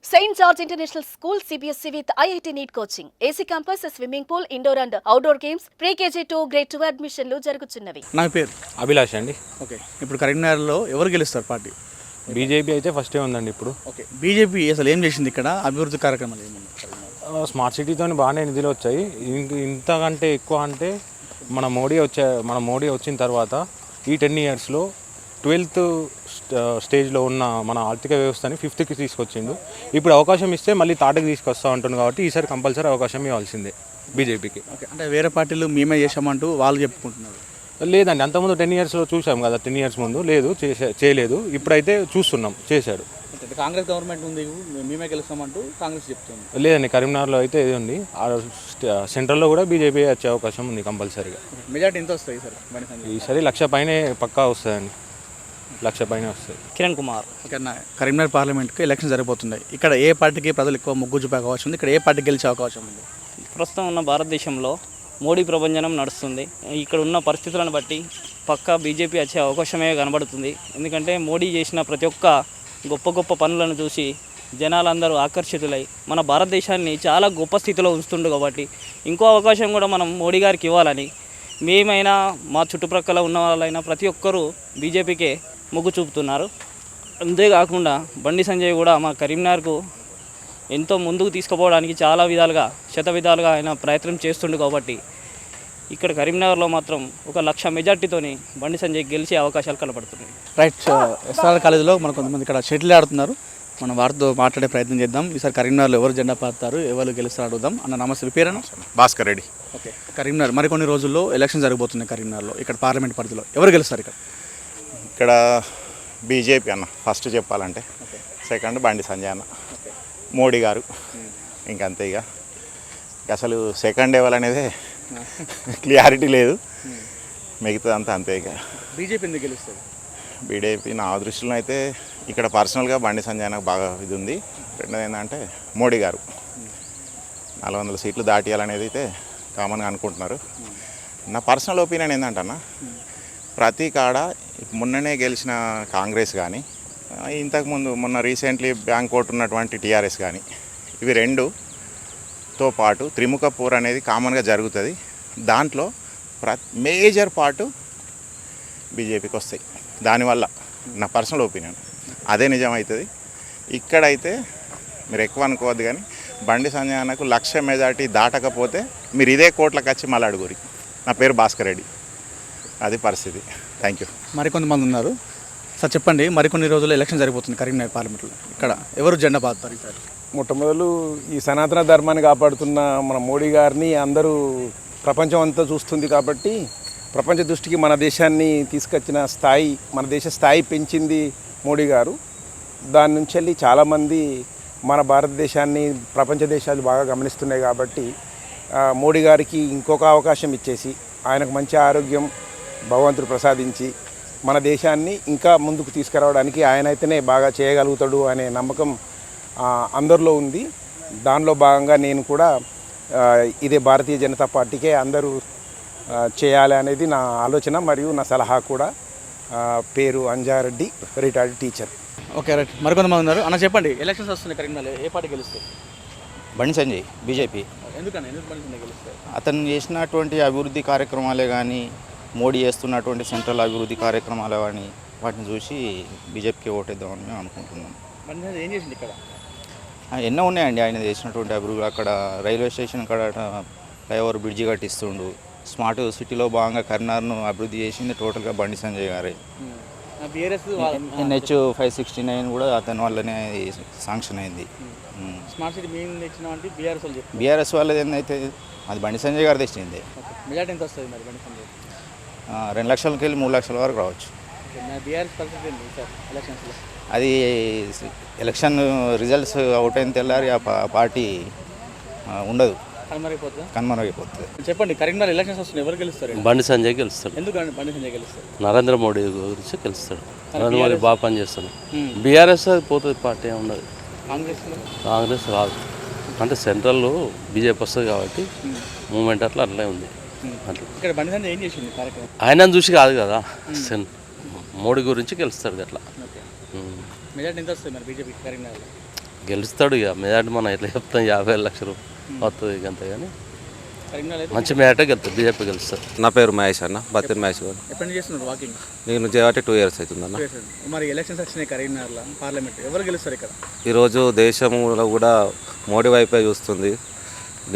St. George International School CBSE with IIT NEET coaching. AC campus, swimming pool, indoor and outdoor games, pre-KG to grade 2 అడ్మిషన్లు జరుగుతున్నవి. నా పేరు అభిలాష్ అండి. Okay, ఇప్పుడు కరీంనగర్లో ఎవరు గెలుస్తారు పార్టీ? బీజేపీ అయితే ఫస్టే ఉందండి ఇప్పుడు. ఓకే, బీజేపీ అసలు ఏం చేసింది ఇక్కడ? అభివృద్ధి కార్యక్రమాలు ఏమున్నాయి? స్మార్ట్ సిటీతో బాగానే నిధులు వచ్చాయి. ఇంతకంటే ఎక్కువ అంటే మన మోడీ వచ్చిన తర్వాత ఈ 10 yearsలో 12th స్టేజ్లో ఉన్న మన ఆర్థిక వ్యవస్థని 5th తీసుకొచ్చిండు. ఇప్పుడు అవకాశం ఇస్తే మళ్ళీ తాటకి తీసుకొస్తా ఉంటుంది కాబట్టి ఈసారి కంపల్సరీ అవకాశం ఇవ్వాల్సిందే బీజేపీకి. ఓకే, అంటే వేరే పార్టీలు మేమే చేసామంటూ వాళ్ళు చెప్పుకుంటున్నారు. లేదండి, అంతకుముందు 10 yearsలో చూసాం కదా, 10 years ముందు లేదు చేయలేదు, ఇప్పుడైతే చూస్తున్నాం చేశాడు. కాంగ్రెస్ గవర్నమెంట్ ఉంది, మేమే గెలుస్తామంటూ కాంగ్రెస్ చెప్తుంది. లేదండి, కరీంనగర్లో అయితే ఇది ఉంది, సెంట్రల్లో కూడా బీజేపీ వచ్చే అవకాశం ఉంది కంపల్సరీగా. మెజార్టీ ఎంత వస్తుంది సార్? ఈసారి 1,00,000 పైనే పక్కా వస్తుందండి, 1,00,000 పైన వస్తుంది. కిరణ్ కుమార్. ఓకే, కరీంనగర్ పార్లమెంట్కి ఎలక్షన్ జరగబోతున్నాయి. ఇక్కడ ఏ పార్టీకి ప్రజలు ఎక్కువ మొగ్గు చూపే అవకాశం ఉంది? ఇక్కడ ఏ పార్టీ గెలిచే అవకాశం ఉంది? ప్రస్తుతం ఉన్న భారతదేశంలో మోడీ ప్రభంజనం నడుస్తుంది. ఇక్కడ ఉన్న పరిస్థితులను బట్టి పక్కా బీజేపీ వచ్చే అవకాశమే కనబడుతుంది. ఎందుకంటే మోడీ చేసిన ప్రతి ఒక్క గొప్ప గొప్ప పనులను చూసి జనాలందరూ ఆకర్షితులై మన భారతదేశాన్ని చాలా గొప్ప స్థితిలో ఉంచుతుండు. కాబట్టి ఇంకో అవకాశం కూడా మనం మోడీ గారికి ఇవ్వాలని మేమైనా మా చుట్టుప్రక్కల ఉన్న వాళ్ళైనా ప్రతి ఒక్కరూ బీజేపీకే మొగ్గు చూపుతున్నారు. అంతేకాకుండా బండి సంజయ్ కూడా మా కరీంనగర్కు ఎంతో ముందుకు తీసుకుపోవడానికి చాలా విధాలుగా విధాలుగా ఆయన ప్రయత్నం చేస్తుండు. కాబట్టి ఇక్కడ కరీంనగర్లో మాత్రం 1,00,000 మెజార్టీతోని బండి సంజయ్ గెలిచే అవకాశాలు కనబడుతున్నాయి. రైట్, ఎస్ఆర్ కాలేజీలో మన కొంతమంది ఇక్కడ షటిల్ ఆడుతున్నారు. మనం వారితో మాట్లాడే ప్రయత్నం చేద్దాం. ఈసారి కరీంనగర్లో ఎవరు జెండా పాతారు, ఎవరు గెలుస్తారు అడుగుదాం. అన్న నమస్తే, పేరేనా? భాస్కర్ రెడ్డి. ఓకే, కరీంనగర్ మరికొన్ని రోజుల్లో ఎలక్షన్ జరగబోతున్నాయి కరీంనగర్లో. ఇక్కడ పార్లమెంట్ పరిధిలో ఎవరు గెలుస్తారు? ఇక్కడ బీజేపీ అన్న ఫస్ట్ చెప్పాలంటే, సెకండ్ బండి సంజయ్ అన్న, మోడీ గారు, ఇంకంతే. ఇక అసలు సెకండ్ లెవెల్ అనేది క్లియారిటీ లేదు, మిగతాదంతా అంతే. ఇక బీజేపీ ఎందుకు గెలుస్తుంది? బీజేపీ నా దృష్టిలో అయితే ఇక్కడ పర్సనల్గా బండి సంజయ్ నాకు బాగా ఇది ఉంది. రెండోది ఏంటంటే మోడీ గారు 400 సీట్లు దాటియాలనేది అయితే కామన్గా అనుకుంటున్నారు. నా పర్సనల్ ఒపీనియన్ ఏంటంటే అన్న, ప్రతి కాడ మొన్ననే గెలిచిన కాంగ్రెస్ కానీ, ఇంతకుముందు మొన్న రీసెంట్లీ బ్యాంక్ ఓటు ఉన్నటువంటి టీఆర్ఎస్ కానీ, ఇవి రెండుతో పాటు త్రిముఖ పోర్ అనేది కామన్గా జరుగుతుంది. దాంట్లో మేజర్ పార్టు బీజేపీకి వస్తాయి. దానివల్ల నా పర్సనల్ ఒపీనియన్ అదే నిజమవుతుంది. ఇక్కడైతే మీరు ఎక్కువ అనుకోవద్దు, కానీ బండి సంజయ్ అన్నకు 1,00,000 మెజార్టీ దాటకపోతే మీరు ఇదే కోట్లకు వచ్చి మళ్ళీ అడుగురి. నా పేరు భాస్కర్ రెడ్డి, అది పరిస్థితి. Thank you. మరికొంతమంది ఉన్నారు సార్, చెప్పండి. మరికొన్ని రోజుల్లో ఎలక్షన్ జరుగుతుంది కరీంనగర్ పార్లమెంట్లో. ఇక్కడ ఎవరు జెండా పాతారు ఈసారి? మొట్టమొదలు ఈ సనాతన ధర్మాన్ని కాపాడుతున్న మన మోడీ గారిని అందరూ ప్రపంచం అంతా చూస్తుంది. కాబట్టి ప్రపంచ దృష్టికి మన దేశాన్ని తీసుకొచ్చిన స్థాయి, మన దేశ స్థాయి పెంచింది మోడీ గారు. దాని నుంచి వెళ్ళి చాలామంది మన భారతదేశాన్ని ప్రపంచ దేశాలు బాగా గమనిస్తున్నాయి. కాబట్టి మోడీ గారికి ఇంకొక అవకాశం ఇచ్చేసి ఆయనకు మంచి ఆరోగ్యం భగవంతుడు ప్రసాదించి మన దేశాన్ని ఇంకా ముందుకు తీసుకురావడానికి ఆయన అయితేనే బాగా చేయగలుగుతాడు అనే నమ్మకం అందరిలో ఉంది. దానిలో భాగంగా నేను కూడా ఇదే భారతీయ జనతా పార్టీకే అందరూ చేయాలి అనేది నా ఆలోచన మరియు నా సలహా కూడా. పేరు Anjareddy, retired teacher. Okay, right. మరికొంతమంది ఉన్నారు. అన్న చెప్పండి, ఎలక్షన్స్ వస్తున్నాయి కరీంనగర్లో, ఏ పార్టీ గెలుస్తుంది? బండి సంజయ్, బీజేపీ. ఎందుకు బండి సంజయ్ గెలుస్తారు? అతను చేసినటువంటి అభివృద్ధి కార్యక్రమాలే కానీ, మోడీ చేస్తున్నటువంటి సెంట్రల్ అభివృద్ధి కార్యక్రమాలు కానీ వాటిని చూసి బీజేపీకి ఓటేద్దామని మేము అనుకుంటున్నాం. బండి సంజయ్ ఏం చేసింది ఇక్కడ? ఎన్నో ఉన్నాయండి ఆయన చేసినటువంటి అభివృద్ధి. అక్కడ రైల్వే స్టేషన్ అక్కడ ఫ్లైఓవర్ బ్రిడ్జి కట్టిస్తుండు. స్మార్ట్ సిటీలో భాగంగా కరీంనగర్ను అభివృద్ధి చేసింది టోటల్గా బండి సంజయ్ గారే. NH 569 కూడా అతని వల్లనే శాంక్షన్ అయింది. స్మార్ట్ సిటీ బీఆర్ఎస్ వాళ్ళది ఏందైతే అది బండి సంజయ్ గారు తెచ్చింది. మెజార్టీ ఎంత వస్తుంది మరి బండి సంజయ్? 2 లక్షలకి వెళ్ళి 3 లక్షల వరకు రావచ్చు. అది ఎలక్షన్ రిజల్ట్స్ అవుట్ అయిన తెల్లారి ఆ పార్టీ ఉండదు, కనుమరుగైపోతుంది. చెప్పండి, కరీంనగర్ ఎలక్షన్స్ వస్తున్నాయి, ఎవరు గెలుస్తారు? బండి సంజయ్ గెలుస్తాడు. ఎందుకు బండి సంజయ్ గెలుస్తారు? నరేంద్ర మోడీ గురించి గెలుస్తాడు. నరేంద్ర మోడీ బాగా పనిచేస్తాడు. బీఆర్ఎస్ అది పోతుంది, పార్టీ ఉండదు. కాంగ్రెస్ రాదు, అంటే సెంట్రల్లో బీజేపీ వస్తుంది కాబట్టి మూమెంట్ అట్లే ఉంది. ఇక్కడ బండి సంజయ్ ఏం చేసింది కార్యక్రమం? ఆయన చూసి కాదు కదా, మోడీ గురించి గెలుస్తాడు అట్లా. మెజార్టీ ఎంత వస్తుంది మరి బీజేపీ కరీంనగర్లో? గెలుస్తాడు ఇక మెజార్టీ మనం ఎట్లా చెప్తాం 50 లక్షలు వస్తుంది ఇక అంతే కానీ కరీంనగర్ అయితే మంచి మెజార్టీ గెలుస్తుంది బీజేపీ గెలుస్తుంది. నా పేరు మహేష్ అన్న, బత్తిరి మహేష్ గారు. ఎప్పటి నుంచి చేస్తున్నారు వాకింగ్? నేను చేయబట్టి 2 years అవుతుందన్న. మరి ఎలక్షన్స్ వచ్చినాయి కరీంనగర్లో పార్లమెంట్, ఎవరు గెలుస్తారు ఇక్కడ? ఈరోజు దేశంలో కూడా మోడీ వైపే చూస్తుంది.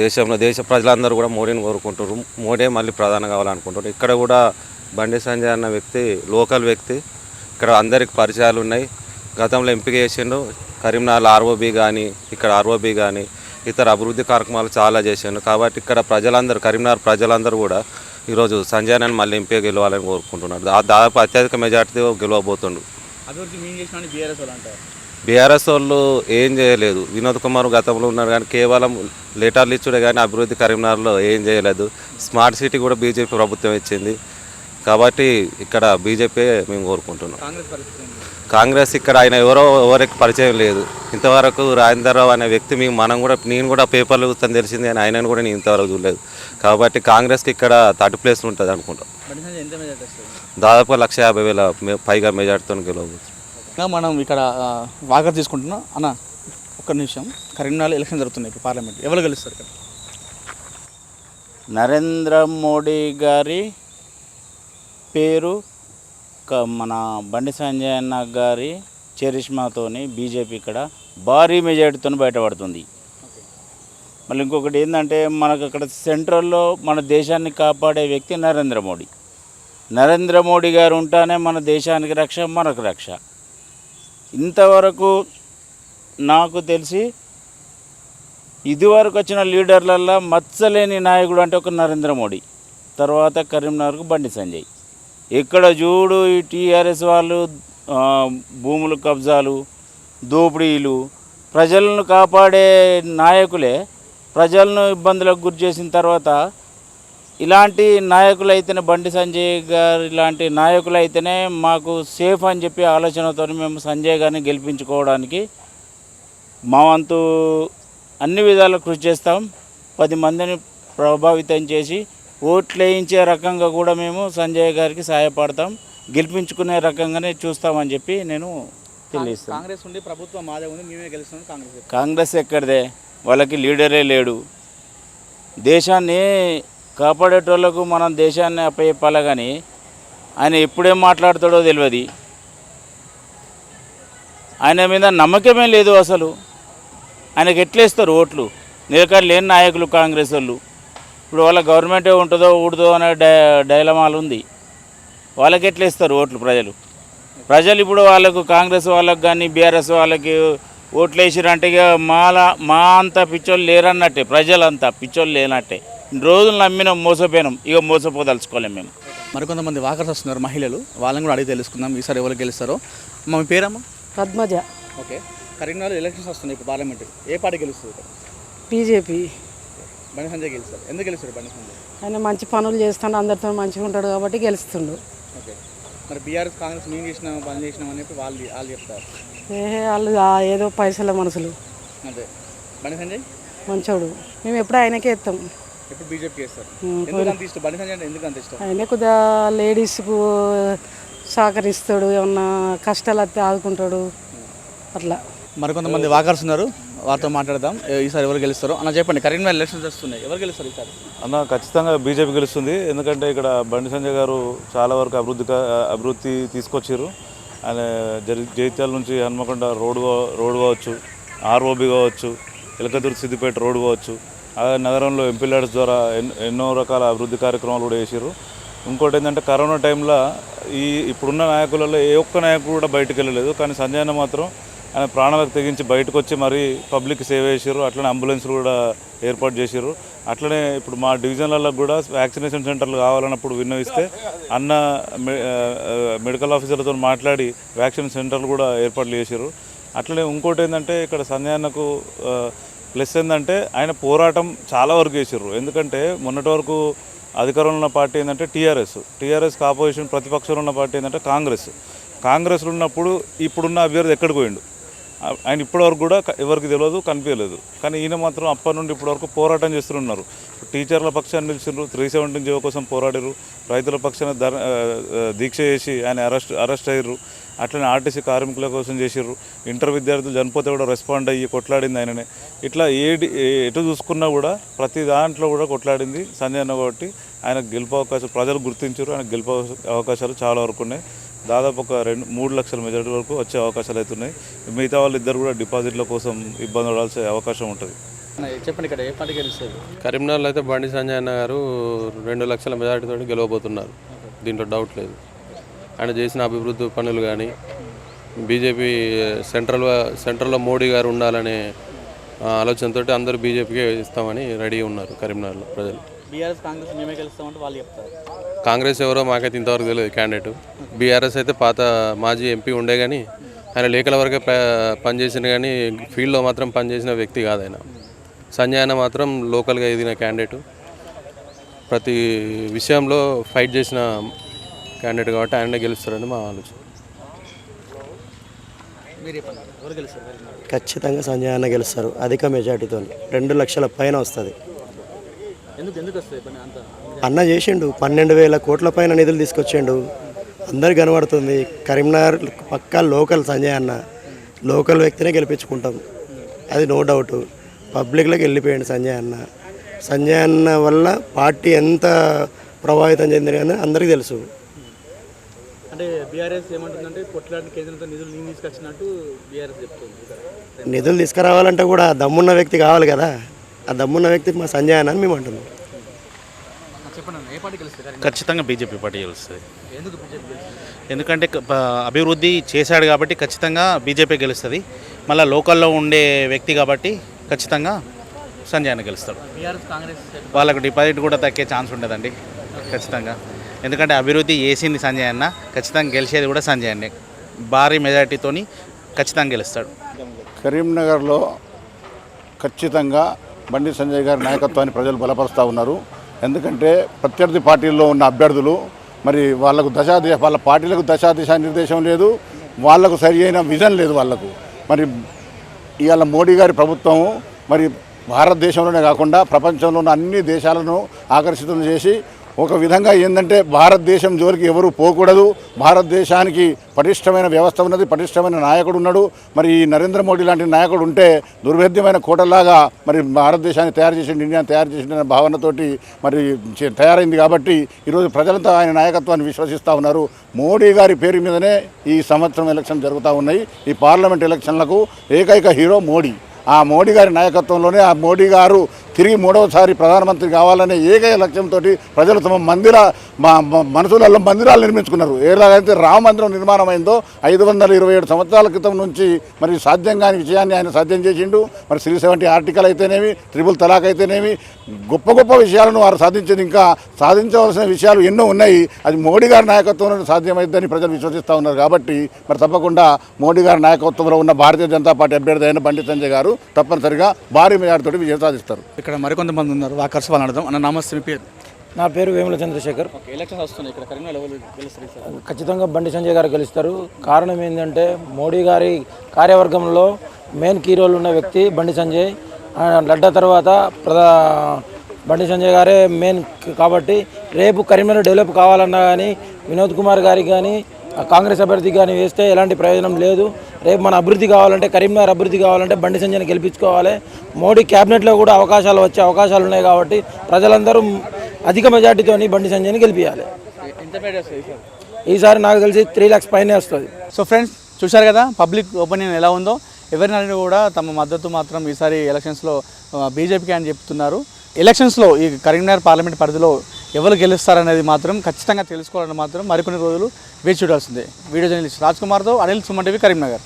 దేశ ప్రజలందరూ కూడా మోడీని కోరుకుంటారు. మోడీ మళ్ళీ ప్రధాని కావాలనుకుంటారు. ఇక్కడ కూడా బండి సంజయ్ అన్న వ్యక్తి లోకల్ వ్యక్తి, ఇక్కడ అందరికి పరిచయాలు ఉన్నాయి. గతంలో ఎంపిక చేసిండు. కరీంనగర్ ఆర్ఓబి కానీ ఇక్కడ ఆర్ఓబి కానీ ఇతర అభివృద్ధి కార్యక్రమాలు చాలా చేసిండు. కాబట్టి ఇక్కడ ప్రజలందరూ కరీంనగర్ ప్రజలందరూ కూడా ఈరోజు సంజయ్ అన్నని మళ్ళీ ఎంపీ గెలవాలని కోరుకుంటున్నారు. దాదాపు అత్యధిక మెజార్టీతో గెలవబోతుండు. అభివృద్ధి మేము చేసిన బీఆర్ఎస్ వాళ్ళు అంటారు. బీఆర్ఎస్ వాళ్ళు ఏం చేయలేదు. వినోద్ కుమార్ గతంలో ఉన్నారు కానీ కేవలం లెటర్లు ఇచ్చుడే కానీ అభివృద్ధి కరీంనగర్లో ఏం చేయలేదు. స్మార్ట్ సిటీ కూడా బీజేపీ ప్రభుత్వం ఇచ్చింది. కాబట్టి ఇక్కడ బీజేపీ మేము కోరుకుంటున్నాం. కాంగ్రెస్ పరిస్థితి ఏంటి? కాంగ్రెస్ ఇక్కడ ఆయన ఎవరికి పరిచయం లేదు. ఇంతవరకు రాజేంద్రరావు అనే వ్యక్తి నేను కూడా పేపర్లు చూస్తాను తెలిసింది కానీ ఆయనను కూడా నేను ఇంతవరకు చూడలేదు. కాబట్టి కాంగ్రెస్కి ఇక్కడ 30 ప్లేస్ ఉంటుంది అనుకుంటాం. బండి సంజయ్ ఎంత మెజార్టీ వస్తుంది? దాదాపు 150,000 పైగా మెజార్టీతో గెలవచ్చు. మనం ఇక్కడ వాకర్ తీసుకుంటున్నాం అన్న. ఒక్క నిమిషం, కరీంనగర్లో ఎలక్షన్ జరుగుతున్నాయి ఇప్పుడు పార్లమెంట్, ఎవరు గెలుస్తారు ఇక్కడ? నరేంద్ర మోడీ గారి పేరు మన బండి సంజయ్ అన్న గారి చరిష్మాతోని బీజేపీ ఇక్కడ భారీ మెజార్టీతో బయటపడుతుంది. మళ్ళీ ఇంకొకటి ఏంటంటే మనకు అక్కడ సెంట్రల్లో మన దేశాన్ని కాపాడే వ్యక్తి నరేంద్ర మోడీ. నరేంద్ర మోడీ గారు ఉంటేనే మన దేశానికి రక్ష, మనకు రక్ష. ఇంతవరకు నాకు తెలిసి ఇదివరకు వచ్చిన లీడర్లల్లో మచ్చలేని నాయకుడు అంటే ఒక నరేంద్ర మోడీ, తర్వాత కరీంనగర్కు బండి సంజయ్. ఎక్కడ చూడు ఈ టీఆర్ఎస్ వాళ్ళు భూములు కబ్జాలు, దోపిడీలు, ప్రజలను కాపాడే నాయకులే ప్రజలను ఇబ్బందులకు గురి చేసిన తర్వాత ఇలాంటి నాయకులు అయితేనే, బండి సంజయ్ గారు ఇలాంటి నాయకులు అయితేనే మాకు సేఫ్ అని చెప్పి ఆలోచనతో మేము సంజయ్ గారిని గెలిపించుకోవడానికి మా వంతు అన్ని విధాలు కృషి చేస్తాం. 10 మందిని ప్రభావితం చేసి ఓట్లు వేయించే రకంగా కూడా మేము సంజయ్ గారికి సహాయపడతాం, గెలిపించుకునే రకంగానే చూస్తామని చెప్పి నేను తెలియస్తాను. కాంగ్రెస్ ఉండి ప్రభుత్వం మాదే ఉంది, మేమే గెలుస్తాం. కాంగ్రెస్ ఎక్కడిదే, వాళ్ళకి లీడరే లేడు. దేశాన్ని కాపాడేటోళ్లకు మనం దేశాన్ని అప్పచెప్పాలి కానీ ఆయన ఎప్పుడేం మాట్లాడతాడో తెలియదు. ఆయన మీద నమ్మకమే లేదు అసలు. ఆయనకి ఎట్లేస్తారు ఓట్లు? నిలకడ లేని నాయకులు కాంగ్రెస్ వాళ్ళు. ఇప్పుడు వాళ్ళ గవర్నమెంటే ఉంటుందో ఊడుదో అనే డైలమాలు ఉంది. వాళ్ళకి ఎట్లేస్తారు ఓట్లు ప్రజలు ఇప్పుడు వాళ్ళకు కాంగ్రెస్ వాళ్ళకు కానీ బీఆర్ఎస్ వాళ్ళకి ఓట్లు వేసిరంటే ఇక మా అంత పిచ్చోళ్ళు లేరన్నట్టే, ప్రజలంతా పిచ్చోళ్ళు లేనట్టే. రోజులు నమ్మినాం, మోసపోయినాం, ఇక మోసపోదలుచుకోలేం మేము. మరికొంతమంది వాకర్స్ వస్తున్నారు మహిళలు, వాళ్ళని కూడా అడిగి తెలుసుకుందాం ఈసారి ఎవరు గెలుస్తారో. మీ పేరమ్మా? పద్మజ. ఓకే, కరీంనగర్లో ఎలక్షన్స్ వస్తున్నాయి ఇప్పుడు పార్లమెంట్, ఏ పార్టీ గెలుస్తుంది ఇక్కడ? బీజేపీ. బండి సంజయ్ గెలుస్తారు. ఎందుకు గెలుస్తారు బండి సంజయ్? ఆయన మంచి పనులు చేస్తాడు, అందరితో మంచిగా ఉంటాడు కాబట్టి గెలుస్తుండు. ఓకే, మరి బీఆర్ఎస్ కాంగ్రెస్ మేము చేసిన పని చేసినాం అని చెప్పి వాళ్ళు చెప్తారు. వాళ్ళు ఏదో పైసల మనసులు. అదే బండి సంజయ్ మంచోడు, మేము ఎప్పుడు ఆయనకే ఇస్తాం. ఎప్పుడు బీజేపీ చేస్తారు. ఎందుకు అంత ఇష్టం బండి సంజయ్ అంటే? ఎందుకు అంత ఇష్టం? ఆయన కొద్దిగా లేడీస్కు సహకరిస్తాడు, ఏమన్నా కష్టాలు వస్తే ఆదుకుంటాడు అట్లా. మరికొంతమంది వాకర్స్ ఉన్నారు, వారితో మాట్లాడదాం. ఈసారి ఎవరు గెలుస్తారో అన్న చెప్పండి. కరీంనగర్ ఎలక్షన్స్ వస్తున్నాయి, ఎవరు గెలుస్తారు ఈసారి? అన్న ఖచ్చితంగా బీజేపీ గెలుస్తుంది. ఎందుకంటే ఇక్కడ బండి సంజయ్ గారు చాలా వరకు అభివృద్ధి తీసుకొచ్చారు. ఆయన జైత్యాల నుంచి హన్మకొండ రోడ్ కావచ్చు, ఆర్ఓబి కావచ్చు, ఎలకదుర్తి సిద్దిపేట రోడ్ కావచ్చు, నగరంలో ఎంపీ ల్యాడ్స్ ద్వారా ఎన్నో రకాల అభివృద్ధి కార్యక్రమాలు కూడా చేశారు. ఇంకోటి ఏంటంటే కరోనా టైంలో ఇప్పుడున్న నాయకులలో ఏ ఒక్క నాయకుడు కూడా బయటకు వెళ్ళలేదు. కానీ సంజయ్ అన్న మాత్రం ఆయన ప్రాణాలకు తెగించి బయటకు వచ్చి మరీ పబ్లిక్ సేవ చేశారు. అట్లనే అంబులెన్స్లు కూడా ఏర్పాటు చేశారు. అట్లనే ఇప్పుడు మా డివిజన్లలో కూడా వ్యాక్సినేషన్ సెంటర్లు కావాలన్నప్పుడు విన్నవిస్తే అన్న మెడికల్ ఆఫీసర్లతో మాట్లాడి వ్యాక్సిన్ సెంటర్లు కూడా ఏర్పాట్లు చేశారు. అట్లనే ఇంకోటి ఏంటంటే ఇక్కడ సంజయ్ అన్నకు ప్లస్ ఏంటంటే ఆయన పోరాటం చాలా వరకు చేశారు. ఎందుకంటే మొన్నటి వరకు అధికారంలో ఉన్న పార్టీ ఏంటంటే టీఆర్ఎస్కి ఆపోజిషన్ ప్రతిపక్షంలో ఉన్న పార్టీ ఏంటంటే కాంగ్రెస్లో ఉన్నప్పుడు ఇప్పుడున్న అభ్యర్థి ఎక్కడికి పోయిండు? ఆయన ఇప్పటివరకు కూడా ఎవరికి తెలియదు, కనిపించలేదు. కానీ ఈయన మాత్రం అప్పటి నుండి ఇప్పటివరకు పోరాటం చేస్తున్నారు. టీచర్ల పక్షాన్ని నిలిచిండ్రు, 317 జీవో కోసం పోరాడారు, రైతుల పక్షాన దీక్ష చేసి ఆయన అరెస్ట్ అయ్యారు. అట్లనే ఆర్టీసీ కార్మికుల కోసం చేసిర్రు. ఇంటర్ విద్యార్థులు చనిపోతే కూడా రెస్పాండ్ అయ్యి కొట్లాడింది ఆయననే. ఇట్లా ఎటు చూసుకున్నా కూడా ప్రతి దాంట్లో కూడా కొట్లాడింది సంజయ్ అన్న. కాబట్టి ఆయనకు గెలుపు అవకాశాలు ప్రజలు గుర్తించారు. ఆయనకు గెలుపు అవకాశాలు చాలా వరకు ఉన్నాయి. దాదాపు ఒక 2-3 లక్షల మెజారిటీ వరకు వచ్చే అవకాశాలు అవుతున్నాయి. మిగతా వాళ్ళిద్దరు కూడా డిపాజిట్ల కోసం ఇబ్బంది పడాల్సే అవకాశం ఉంటుంది. చెప్పండి, ఇక్కడ ఏ పార్టీ గెలుస్తుంది? కరీంనగర్లో అయితే బండి సంజయ్ అన్న గారు 2 లక్షల మెజారిటీతో గెలవబోతున్నారు. దీంట్లో డౌట్ లేదు. ఆయన చేసిన అభివృద్ధి పనులు కానీ బీజేపీ సెంట్రల్లో మోడీ గారు ఉండాలనే ఆలోచనతో అందరూ బీజేపీకే ఇస్తామని రెడీ ఉన్నారు కరీంనగర్లో ప్రజలు. బీఆర్ఎస్ కాంగ్రెస్ మేమే గెలుస్తామంటే వాళ్ళు చెప్తారు. కాంగ్రెస్ ఎవరో మాకైతే ఇంతవరకు తెలియదు క్యాండిడేట్. బీఆర్ఎస్ అయితే పాత మాజీ ఎంపీ ఉండే కానీ ఆయన లేఖల వరకే పనిచేసిన కానీ ఫీల్డ్లో మాత్రం పనిచేసిన వ్యక్తి కాదు ఆయన. సంజయ్ అన్న మాత్రం లోకల్గా ఎదిగిన క్యాండిడేట్, ప్రతి విషయంలో ఫైట్ చేసిన క్యాండిడేట్ కాబట్టి ఆయనే గెలుస్తారని మా ఆలోచన. ఖచ్చితంగా సంజయ్ అన్న గెలుస్తారు అధిక మెజార్టీతో. 2 లక్షల పైన వస్తుంది. అన్న చేసిండు 12,000 కోట్ల పైన నిధులు తీసుకొచ్చిండు. అందరు కనబడుతుంది. కరీంనగర్ పక్కా లోకల్ సంజయ్ అన్న, లోకల్ వ్యక్తినే గెలిపించుకుంటాం, అది నో డౌట్. పబ్లిక్లోకి వెళ్ళిపోయాడు సంజయ్ అన్న. సంజయ్ అన్న వల్ల పార్టీ ఎంత ప్రభావితం చెందింది అని అందరికీ తెలుసు. అంటే బీఆర్ఎస్ ఏమంటుందంటే కొట్లాడిన కేంద్రంతో నిధులు నేను తీసుకొచ్చినట్టు బీఆర్ఎస్ చెప్తుంది. నిధులు తీసుకురావాలంటే కూడా దమ్మున్న వ్యక్తి కావాలి కదా. ఆ దమ్మున్న వ్యక్తి మా సంజయ్ అన్న అని మేము అంటున్నాం. ఖచ్చితంగా బీజేపీ పార్టీ గెలుస్తుంది. ఎందుకంటే అభివృద్ధి చేశాడు కాబట్టి ఖచ్చితంగా బీజేపీ గెలుస్తుంది. మళ్ళీ లోకల్లో ఉండే వ్యక్తి కాబట్టి ఖచ్చితంగా సంజయ్ అన్న గెలుస్తాడు. వాళ్ళకు డిపాజిట్ కూడా తగ్గే ఛాన్స్ ఉండదండి ఖచ్చితంగా. ఎందుకంటే అభివృద్ధి చేసింది సంజయ్ అన్న, ఖచ్చితంగా గెలిచేది కూడా సంజయ్ అన్నే. భారీ మెజార్టీతోని ఖచ్చితంగా గెలుస్తాడు. కరీంనగర్లో ఖచ్చితంగా బండి సంజయ్ గారి నాయకత్వాన్ని ప్రజలు బలపరుస్తూ ఉన్నారు. ఎందుకంటే ప్రత్యర్థి పార్టీల్లో ఉన్న అభ్యర్థులు మరి వాళ్ళకు వాళ్ళ పార్టీలకు దిశా నిర్దేశం లేదు, వాళ్లకు సరి అయిన విజన్ లేదు వాళ్ళకు. మరి ఇవాళ మోడీ గారి ప్రభుత్వం మరి భారతదేశంలోనే కాకుండా ప్రపంచంలో ఉన్న అన్ని దేశాలను ఆకర్షితం చేసి ఒక విధంగా ఏంటంటే భారతదేశం జోలికి ఎవరు పోకూడదు, భారతదేశానికి పటిష్టమైన వ్యవస్థ ఉన్నది, పటిష్టమైన నాయకుడు ఉన్నాడు. మరి ఈ నరేంద్ర మోడీ లాంటి నాయకుడు ఉంటే దుర్భేద్యమైన కోటలాగా మరి భారతదేశాన్ని తయారు చేసిండు, ఇండియాని తయారు చేసిన భావనతోటి మరి తయారైంది. కాబట్టి ఈరోజు ప్రజలంతా ఆయన నాయకత్వాన్ని విశ్వసిస్తూ ఉన్నారు. మోడీ గారి పేరు మీదనే ఈ సంవత్సరం ఎలక్షన్ జరుగుతూ ఉన్నాయి. ఈ పార్లమెంట్ ఎలక్షన్లకు ఏకైక హీరో మోడీ. ఆ మోడీ గారి నాయకత్వంలోనే ఆ మోడీ గారు తిరిగి 3వసారి ప్రధానమంత్రి కావాలనే ఏకైక లక్ష్యంతో ప్రజలు తమ మనసులలో మందిరాలు నిర్మించుకున్నారు. ఎలాగైతే రామ మందిరం నిర్మాణం అయిందో 527 సంవత్సరాల క్రితం నుంచి మరి సాధ్యం కాని విషయాన్ని ఆయన సాధ్యం చేసిండు. మరి 370 ఆర్టికల్ అయితేనేమి, ట్రిపుల్ తలాక్ అయితేనేమి, గొప్ప గొప్ప విషయాలను వారు సాధించింది. ఇంకా సాధించవలసిన విషయాలు ఎన్నో ఉన్నాయి. అది మోడీ గారి నాయకత్వంలో సాధ్యమైందని ప్రజలు విశ్వసిస్తూ ఉన్నారు. కాబట్టి మరి తప్పకుండా మోడీ గారి నాయకత్వంలో ఉన్న భారతీయ జనతా పార్టీ అభ్యర్థి అయిన బండి సంజయ్ గారు తప్పనిసరిగా భారీ మెజార్టీతో విజయం సాధిస్తారు. ఇక్కడ మరికొంతమంది ఉన్నారు, వాకర్స్ వాళ్ళని అడదాం. అన్న నమస్తే, మీ పేరు? నా పేరు వేముల చంద్రశేఖర్. ఎలక్షన్స్ వస్తున్నాయి, ఇక్కడ కరీంనగర్ ఎవరు గెలుస్తారు? ఖచ్చితంగా బండి సంజయ్ గారు గెలుస్తారు. కారణం ఏంటంటే మోడీ గారి కార్యవర్గంలో మెయిన్ కీ రోల్ ఉన్న వ్యక్తి బండి సంజయ్. లడ్డా తర్వాత బండి సంజయ్ గారే మెయిన్. కాబట్టి రేపు కరీంనగర్ డెవలప్ కావాలన్నా కానీ వినోద్ కుమార్ గారికి కానీ కాంగ్రెస్ అభ్యర్థికి కానీ వేస్తే ఎలాంటి ప్రయోజనం లేదు. రేపు మన అభివృద్ధి కావాలంటే, కరీంనగర్ అభివృద్ధి కావాలంటే బండి సంజయ్ని గెలిపించుకోవాలి. మోడీ క్యాబినెట్లో కూడా అవకాశాలు వచ్చే అవకాశాలు ఉన్నాయి. కాబట్టి ప్రజలందరూ అధిక మెజార్టీతో బండి సంజయ్ని గెలిపించాలి. ఈసారి నాకు తెలిసి 3 lakhs పైనే వస్తుంది. సో ఫ్రెండ్స్, చూశారు కదా పబ్లిక్ ఒపీనియన్ ఎలా ఉందో. ఎవరినైనా కూడా తమ మద్దతు మాత్రం ఈసారి ఎలక్షన్స్లో బీజేపీకి అని చెప్తున్నారు. ఎలక్షన్స్లో ఈ కరీంనగర్ పార్లమెంట్ పరిధిలో ఎవరు గెలుస్తారనేది మాత్రం ఖచ్చితంగా తెలుసుకోవాలని మాత్రం మరికొన్ని రోజులు వేచి చూడాల్సిందే. వీడియో జర్నలిస్ట్ రాజ్ కుమార్తో అనిల్ సుమన్ టీవీ, కరీంనగర్.